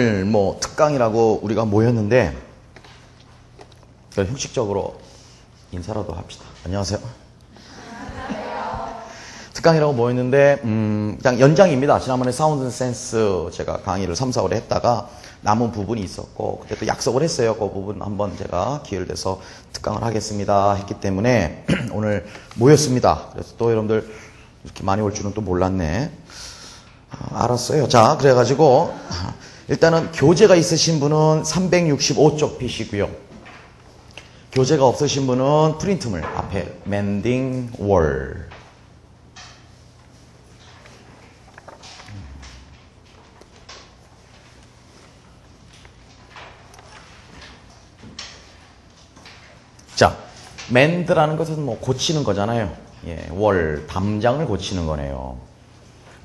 오늘 뭐 특강이라고 우리가 모였는데 형식적으로 인사라도 합시다. 안녕하세요. 특강이라고 모였는데 그냥 연장입니다. 지난번에 사운드 센스 제가 강의를 3, 4월에 했다가 남은 부분이 있었고 그때 또 약속을 했어요. 그 부분 한번 제가 기회를 내서 특강을 하겠습니다 했기 때문에 오늘 모였습니다. 그래서 또 여러분들 이렇게 많이 올 줄은 또 몰랐네. 알았어요. 자, 그래가지고 일단은 교재가 있으신 분은 365쪽 펴시고요. 교재가 없으신 분은 프린트물 앞에 Mending Wall. 자, mend라는 것은 뭐 고치는 거잖아요. 예, 월, 담장을 고치는 거네요.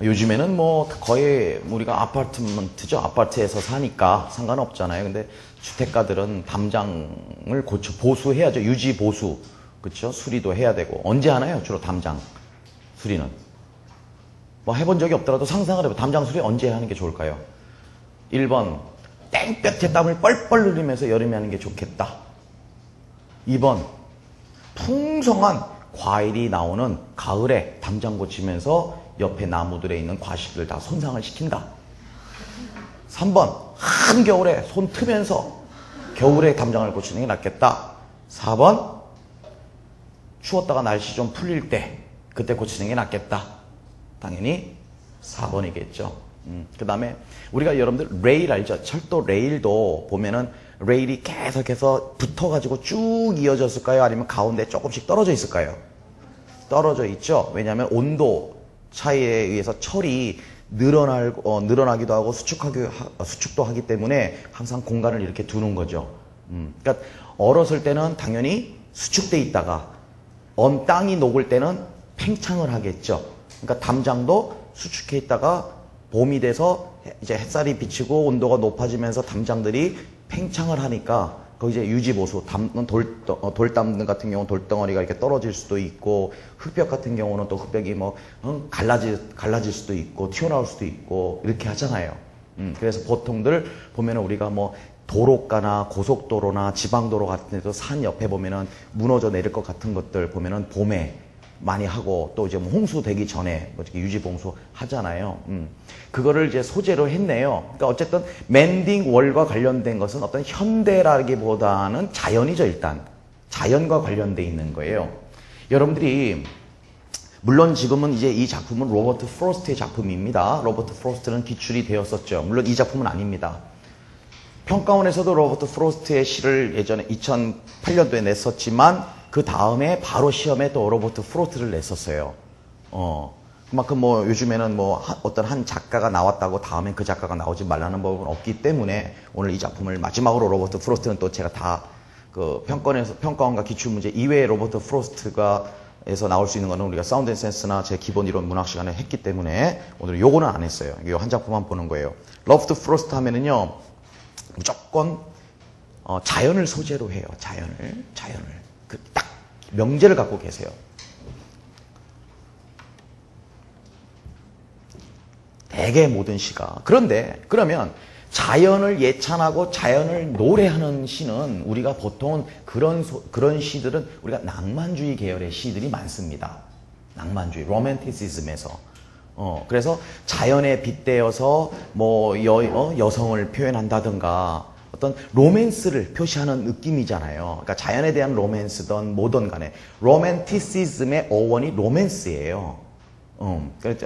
요즘에는 뭐 거의 우리가 아파트먼트죠. 아파트에서 사니까 상관없잖아요. 근데 주택가들은 담장을 보수해야죠. 유지 보수. 그렇죠? 수리도 해야 되고. 언제 하나요? 주로 담장 수리는. 뭐 해본 적이 없더라도 상상을 해봐. 담장 수리 언제 하는 게 좋을까요? 1번, 땡볕에 땀을 뻘뻘 흘리면서 여름에 하는 게 좋겠다. 2번, 풍성한 과일이 나오는 가을에 담장 고치면서 옆에 나무들에 있는 과실들 다 손상을 시킨다. 3번, 한겨울에 손 트면서 겨울에 담장을 고치는 게 낫겠다. 4번, 추웠다가 날씨 좀 풀릴 때 그때 고치는 게 낫겠다. 당연히 4번이겠죠. 그 다음에 우리가 여러분들 레일 알죠? 철도 레일도 보면은 레일이 계속해서 붙어가지고 쭉 이어졌을까요? 아니면 가운데 조금씩 떨어져 있을까요? 떨어져 있죠. 왜냐하면 온도 차이에 의해서 철이 늘어나기도 하고 수축도 하기 때문에 항상 공간을 이렇게 두는 거죠. 그러니까 얼었을 때는 당연히 수축돼 있다가 땅이 녹을 때는 팽창을 하겠죠. 그러니까 담장도 수축해 있다가 봄이 돼서 이제 햇살이 비치고 온도가 높아지면서 담장들이 팽창을 하니까 거기 이제 유지보수, 돌담 같은 경우는 돌덩어리가 이렇게 떨어질 수도 있고 흙벽 같은 경우는 또 흙벽이 뭐 갈라질 수도 있고 튀어나올 수도 있고 이렇게 하잖아요. 그래서 보통들 보면은 우리가 뭐 도로가나 고속도로나 지방도로 같은 데도 산 옆에 보면은 무너져 내릴 것 같은 것들 보면은 봄에 많이 하고 또 이제 뭐 홍수 되기 전에 뭐 이렇게 유지봉수 하잖아요. 그거를 이제 소재로 했네요. 그러니까 어쨌든 멘딩 월과 관련된 것은 어떤 현대라기보다는 자연이죠. 일단 자연과 관련돼 있는 거예요. 여러분들이 물론 지금은 이제 이 작품은 로버트 프로스트의 작품입니다. 로버트 프로스트는 기출이 되었었죠. 물론 이 작품은 아닙니다. 평가원에서도 로버트 프로스트의 시를 예전에 2008년도에 냈었지만 그 다음에 바로 시험에 또 로버트 프로스트를 냈었어요. 그만큼 뭐 요즘에는 뭐 어떤 한 작가가 나왔다고 다음엔 그 작가가 나오지 말라는 법은 없기 때문에 오늘 이 작품을 마지막으로 로버트 프로스트는 또 제가 다 그 평가원과 기출문제 이외에 로버트 프로스트가 에서 나올 수 있는 거는 우리가 사운드 앤 센스나 제 기본 이론 문학 시간에 했기 때문에 오늘 요거는 안 했어요. 이 한 작품만 보는 거예요. 로버트 프로스트 하면은요 무조건 자연을 소재로 해요. 자연을 그 딱 명제를 갖고 계세요. 대개 모든 시가. 그런데 그러면 자연을 예찬하고 자연을 노래하는 시는 우리가 보통 그런 시들은 우리가 낭만주의 계열의 시들이 많습니다. 낭만주의, 로맨티시즘에서. 그래서 자연에 빗대어서 뭐 여성을 표현한다든가 어떤 로맨스를 표시하는 느낌이잖아요. 그러니까 자연에 대한 로맨스든 뭐든 간에 로맨티시즘의 어원이 로맨스예요.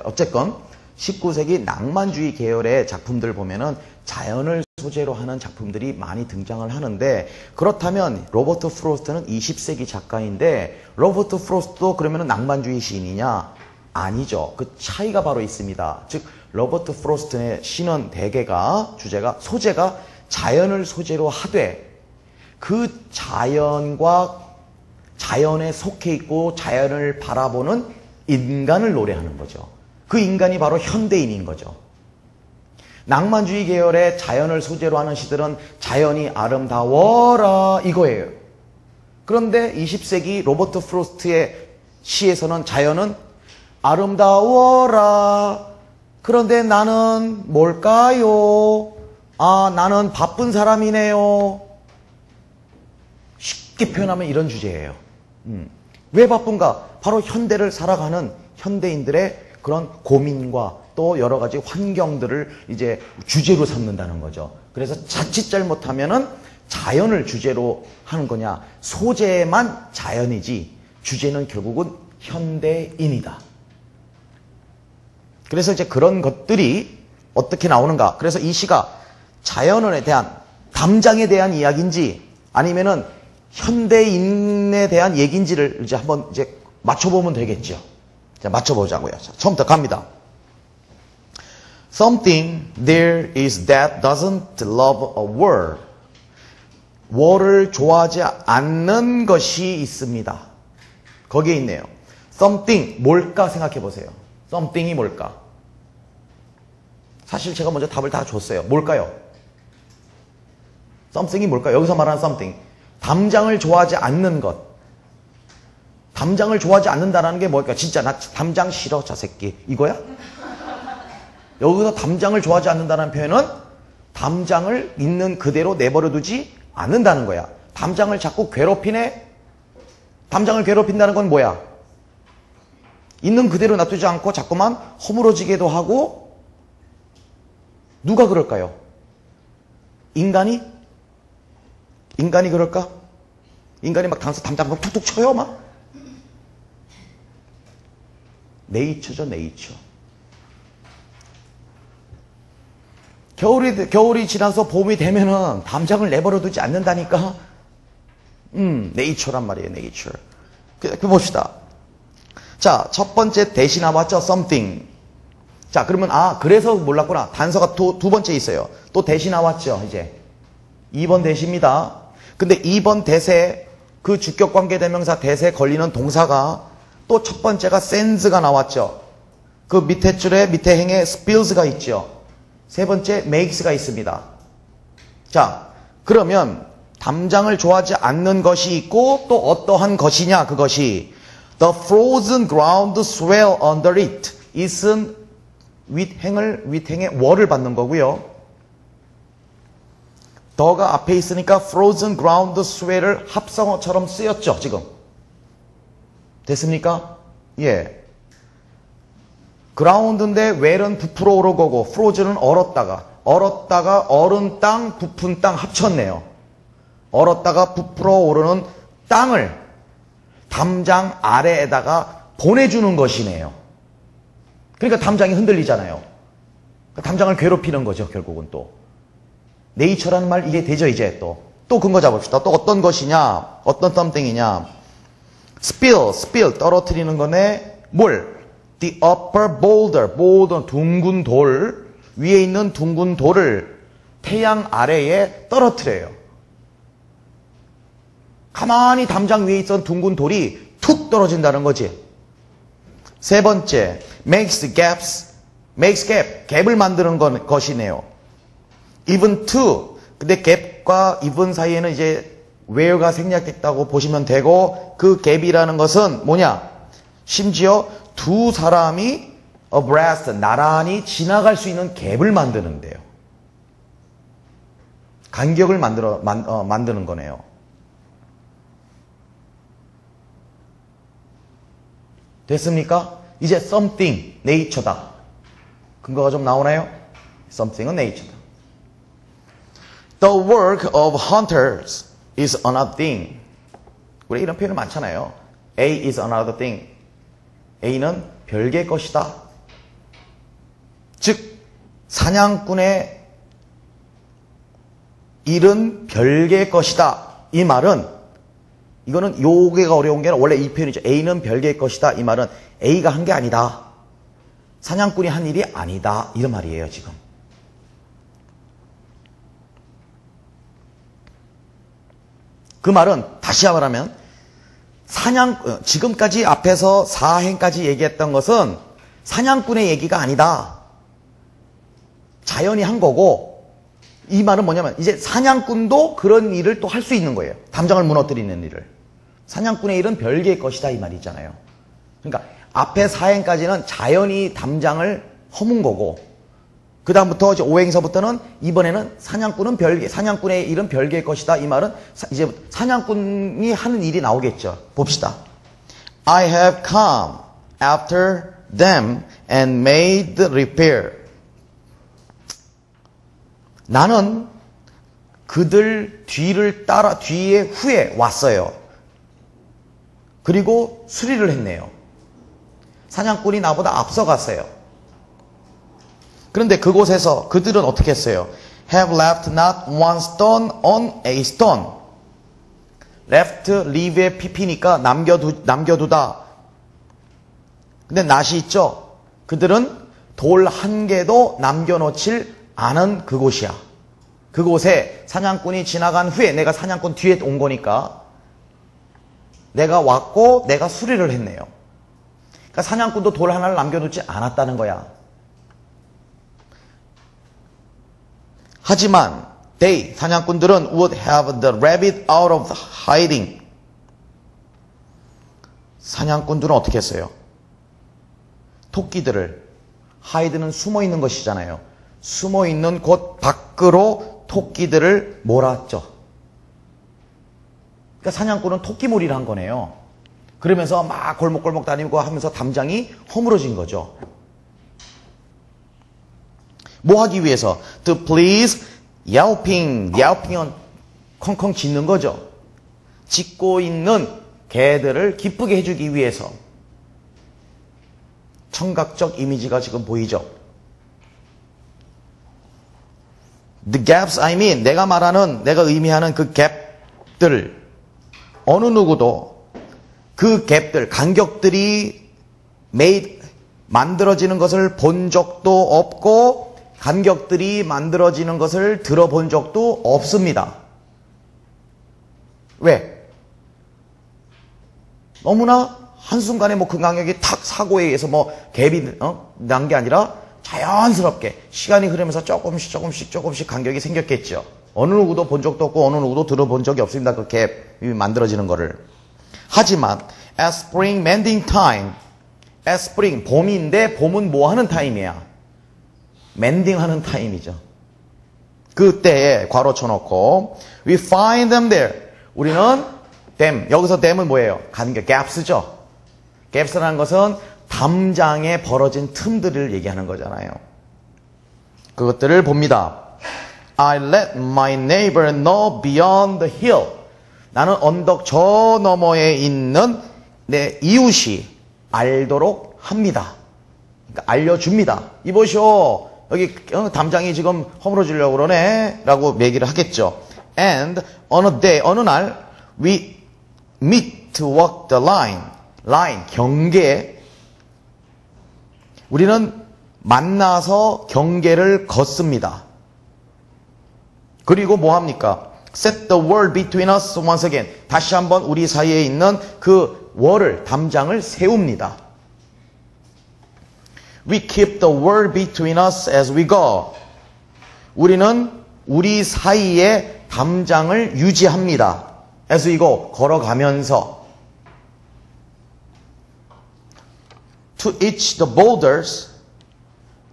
어쨌건 19세기 낭만주의 계열의 작품들 보면은 자연을 소재로 하는 작품들이 많이 등장을 하는데 그렇다면 로버트 프로스트는 20세기 작가인데 로버트 프로스트도 그러면은 낭만주의 시인이냐? 아니죠. 그 차이가 바로 있습니다. 즉 로버트 프로스트의 시는 대개가 소재가 자연을 소재로 하되 그 자연에 속해 있고 자연을 바라보는 인간을 노래하는 거죠. 그 인간이 바로 현대인인 거죠. 낭만주의 계열의 자연을 소재로 하는 시들은 자연이 아름다워라 이거예요. 그런데 20세기 로버트 프로스트의 시에서는 자연은 아름다워라. 그런데 나는 뭘까요? 아, 나는 바쁜 사람이네요. 쉽게 표현하면 이런 주제예요. 왜 바쁜가? 바로 현대를 살아가는 현대인들의 그런 고민과 또 여러 가지 환경들을 이제 주제로 삼는다는 거죠. 그래서 자칫 잘못하면은 자연을 주제로 하는 거냐? 소재만 자연이지 주제는 결국은 현대인이다. 그래서 이제 그런 것들이 어떻게 나오는가? 그래서 이 시가 자연에 대한 담장에 대한 이야기인지 아니면은 현대인에 대한 얘기인지를 이제 한번 이제 맞춰보면 되겠죠. 자, 맞춰보자고요. 자, 처음부터 갑니다. Something there is that doesn't love a war. war를 좋아하지 않는 것이 있습니다. 거기에 있네요. Something 뭘까 생각해 보세요. Something이 뭘까? 사실 제가 먼저 답을 다 줬어요. 뭘까요? Something이 뭘까요? 여기서 말하는 something. 담장을 좋아하지 않는 것. 담장을 좋아하지 않는다는 게 뭘까? 진짜 나 담장 싫어, 저 새끼. 이거야? 여기서 담장을 좋아하지 않는다는 표현은 담장을 있는 그대로 내버려 두지 않는다는 거야. 담장을 자꾸 괴롭히네? 담장을 괴롭힌다는 건 뭐야? 있는 그대로 놔두지 않고 자꾸만 허물어지게도 하고 누가 그럴까요? 인간이? 인간이 그럴까? 인간이 막 담장 툭툭 쳐요, 막? 네이처죠, 네이처. 겨울이 지나서 봄이 되면은 담장을 내버려 두지 않는다니까? 네이처란 말이에요, 네이처. 그 봅시다. 자, 첫 번째 대시 나왔죠, something. 자, 그러면, 그래서 몰랐구나. 단서가 두 번째 있어요. 또 대시 나왔죠, 이제. 2번 대시입니다. 근데 2번 대세, 그 주격관계대명사 대세에 걸리는 동사가 또 첫 번째가 sens가 나왔죠. 그 밑에 줄에, 밑에 행에 spills가 있죠. 세 번째 makes가 있습니다. 자, 그러면 담장을 좋아하지 않는 것이 있고 또 어떠한 것이냐, 그것이. The frozen ground swell under it. it은 윗행의 월을 받는 거고요. 더가 앞에 있으니까 frozen ground swell을 합성어처럼 쓰였죠, 지금. 됐습니까? 예. ground인데 well은 부풀어 오른 거고 frozen은 얼었다가 얼은 땅, 부푼 땅 합쳤네요. 얼었다가 부풀어 오르는 땅을 담장 아래에다가 보내주는 것이네요. 그러니까 담장이 흔들리잖아요. 담장을 괴롭히는 거죠, 결국은 또. 네이처라는 말 이해되죠, 이제 또. 또 근거 잡읍시다. 또 어떤 것이냐, 어떤 something이냐. spill, 떨어뜨리는 거네. 뭘? The upper boulder, 둥근 돌, 위에 있는 둥근 돌을 태양 아래에 떨어뜨려요. 가만히 담장 위에 있던 둥근 돌이 툭 떨어진다는 거지. 세 번째, makes gap, 갭을 만드는 것이네요. even to, 근데 갭과 even 사이에는 이제 where가 생략됐다고 보시면 되고, 그 갭이라는 것은 뭐냐? 심지어 두 사람이 abreast, 나란히 지나갈 수 있는 갭을 만드는데요. 간격을 만드는 거네요. 됐습니까? 이제 something, nature다. 근거가 좀 나오나요? something은 nature다. The work of hunters is another thing. 우리 이런 표현이 많잖아요. A is another thing. A는 별개의 것이다. 즉, 사냥꾼의 일은 별개의 것이다. 이 말은, 이거는 요게가 어려운 게 아니라 원래 이 표현이죠. A는 별개의 것이다. 이 말은 A가 한 게 아니다. 사냥꾼이 한 일이 아니다. 이런 말이에요, 지금. 그 말은 다시 말하면 지금까지 앞에서 사행까지 얘기했던 것은 사냥꾼의 얘기가 아니다. 자연이 한 거고, 이 말은 뭐냐면 이제 사냥꾼도 그런 일을 또 할 수 있는 거예요. 담장을 무너뜨리는 일을. 사냥꾼의 일은 별개의 것이다, 이 말이잖아요. 그러니까 앞에 사행까지는 자연이 담장을 허문 거고, 그 다음부터 이제 오행서부터는 이번에는 사냥꾼은 별개, 사냥꾼의 일은 별개의 것이다. 이 말은 이제 사냥꾼이 하는 일이 나오겠죠. 봅시다. I have come after them and made repair. 나는 그들 뒤에 후에 왔어요. 그리고 수리를 했네요. 사냥꾼이 나보다 앞서갔어요. 그런데 그곳에서 그들은 어떻게 했어요? Have left not one stone on a stone. left, leave의 pp니까 남겨두다. 근데 not이 있죠? 그들은 돌 한 개도 남겨놓질 않은 그곳이야. 그곳에 사냥꾼이 지나간 후에 내가 사냥꾼 뒤에 온 거니까 내가 왔고 내가 수리를 했네요. 그러니까 사냥꾼도 돌 하나를 남겨놓지 않았다는 거야. 하지만 사냥꾼들은 would have the rabbit out of hiding. 사냥꾼들은 어떻게 했어요? 토끼들을, hide는 숨어있는 것이잖아요. 숨어있는 곳 밖으로 토끼들을 몰았죠. 그러니까 사냥꾼은 토끼몰이를 한 거네요. 그러면서 막 골목골목 다니고 하면서 담장이 허물어진 거죠. 뭐 하기 위해서? To please yelping. yelping은 컹컹 짖는 거죠. 짖고 있는 개들을 기쁘게 해주기 위해서. 청각적 이미지가 지금 보이죠. The gaps I mean, 내가 의미하는 그 갭들, 어느 누구도 그 갭들, 간격들이 만들어지는 것을 본 적도 없고 간격들이 만들어지는 것을 들어본 적도 없습니다. 왜? 너무나 한순간에 그 간격이 탁 사고에 의해서 갭이 난 게 아니라 자연스럽게 시간이 흐르면서 조금씩 간격이 생겼겠죠. 어느 누구도 본 적도 없고 어느 누구도 들어본 적이 없습니다. 그 갭이 만들어지는 거를. 하지만 as spring mending time, as spring 봄인데 봄은 뭐 하는 타임이야? mending 하는 타임이죠. 그때에 괄호 쳐놓고 we find them there. 우리는 them, 여기서 them은 뭐예요? 간격, gaps죠. gaps라는 것은 담장에 벌어진 틈들을 얘기하는 거잖아요. 그것들을 봅니다. I let my neighbor know beyond the hill. 나는 언덕 저 너머에 있는 내 이웃이 알도록 합니다. 그러니까 알려줍니다. 이보시오. 여기 담장이 지금 허물어지려고 그러네. 라고 얘기를 하겠죠. And on a day, 어느 날 we meet to walk the line. line, 경계. 우리는 만나서 경계를 걷습니다. 그리고 뭐 합니까? Set the wall between us once again. 다시 한번 우리 사이에 있는 그 월을, 담장을 세웁니다. We keep the wall between us as we go. 우리는 우리 사이에 담장을 유지합니다. as we go. 걸어가면서. To each the boulders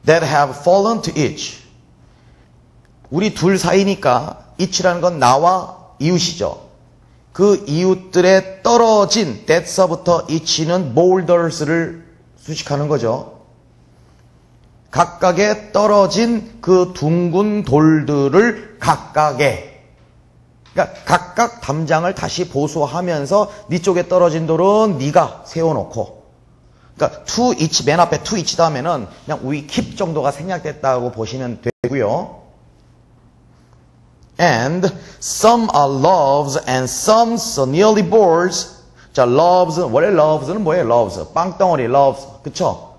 that have fallen to each. 우리 둘 사이니까 each라는 건 나와 이웃이죠. 그 이웃들의 떨어진 that서부터 each는 boulders를 수식하는 거죠. 각각의 떨어진 그 둥근 돌들을 각각의, 그러니까 각각 담장을 다시 보수하면서 네 쪽에 떨어진 돌은 네가 세워놓고, 그러니까 to each, 맨 앞에 to each 다음에는 그냥 we keep 정도가 생략됐다고 보시면 되고요. And some are loaves and some so nearly boards. 자, loaves, 원래 loves는 뭐예요? loaves, 빵덩어리, loaves, 그쵸?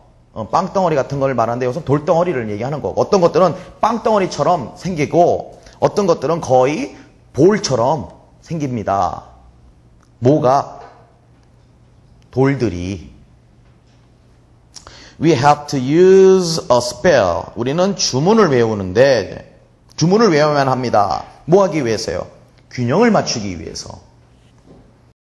빵덩어리 같은 걸 말하는데 여기서 돌덩어리를 얘기하는 거고, 어떤 것들은 빵덩어리처럼 생기고 어떤 것들은 거의 볼처럼 생깁니다. 뭐가? 돌들이. We have to use a spell. 우리는 주문을 외우는데, 주문을 외워야만 합니다. 뭐 하기 위해서요? 균형을 맞추기 위해서.